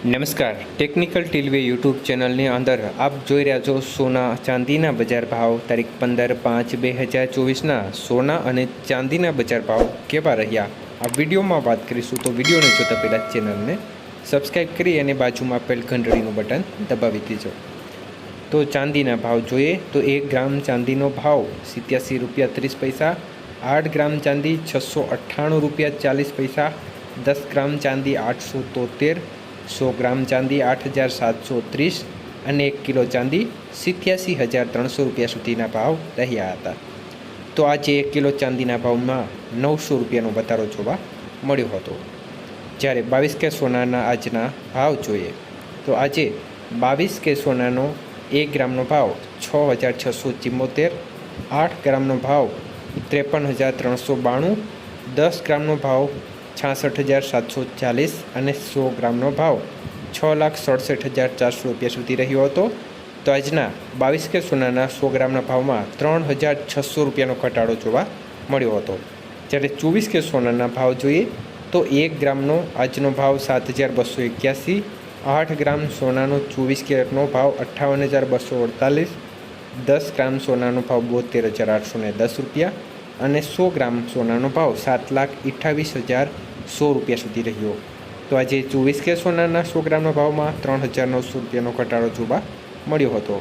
નમસ્કાર, technical ટીલવે YouTube ચેનલની અંદર આપ જોઈ રહ્યા છો સોના ચાંદીના બજાર ભાવ તારીખ 15/5/2024ના સોના અને ચાંદીના બજાર ભાવ કેવા રહ્યા આ વિડીયોમાં વાત કરીશું। તો વિડીયોને જોતા પહેલાં ચેનલને સબસ્ક્રાઈબ કરી અને બાજુમાં આપેલ ઘંટડીનું બટન દબાવી દેજો। તો ચાંદીના ભાવ જોઈએ તો 1 ગ્રામ ચાંદીનો ભાવ 87.30 રૂપિયા, 8 ગ્રામ ચાંદી 698.40 રૂપિયા, 10 ગ્રામ ચાંદી 873, 100 ગ્રામ ચાંદી 8,730 અને 1 કિલો ચાંદી 87,300 રૂપિયા સુધીના ભાવ રહ્યા હતા। તો આજે 1 કિલો ચાંદીના ભાવમાં 900 રૂપિયાનો વધારો જોવા મળ્યો હતો। જ્યારે 22 કે સોનાના આજના ભાવ જોઈએ તો આજે 22 કે સોનાનો 1 ગ્રામનો ભાવ 6,674, 8 ગ્રામનો ભાવ 53,392, 10 ગ્રામનો ભાવ 66,740 અને 100 ગ્રામનો ભાવ 6,67,400 રૂપિયા સુધી રહ્યો હતો। તો આજના 22 કે સોનાના 100 ગ્રામના ભાવમાં 3,600 રૂપિયાનો ઘટાડો જોવા મળ્યો હતો। જ્યારે 24 કે સોનાના ભાવ જોઈએ તો 1 ગ્રામનો આજનો ભાવ 7,281, 8 ગ્રામ સોનાનો 24 કેરેટનો ભાવ 58,248, 10 ગ્રામ સોનાનો ભાવ 72,810 રૂપિયા અને 100 ગ્રામ સોનાનો ભાવ 7,28,100 રૂપિયા સુધી રહ્યો। તો આજે 24 કે સોનાના 100 ગ્રામના ભાવમાં 3,900 રૂપિયાનો ઘટાડો જોવા મળ્યો હતો।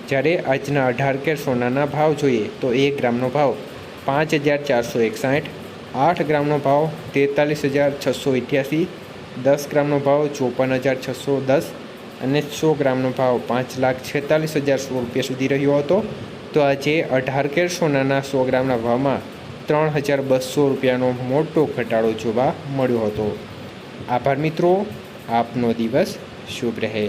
જ્યારે આજના 18 કે સોનાના ભાવ જોઈએ તો 1 ગ્રામનો ભાવ 5,461, 8 ગ્રામનો ભાવ 43,688, 10 ગ્રામનો ભાવ 54,610 અને 100 ગ્રામનો ભાવ 5,46,100 રૂપિયા સુધી રહ્યો હતો। તો આજે 18 કેરેટ સોનાના 100 ગ્રામના ભાવમાં 3,200 રૂપિયાનો મોટો ઘટાડો જોવા મળ્યો હતો। આભાર મિત્રો, આપનો દિવસ શુભ રહે।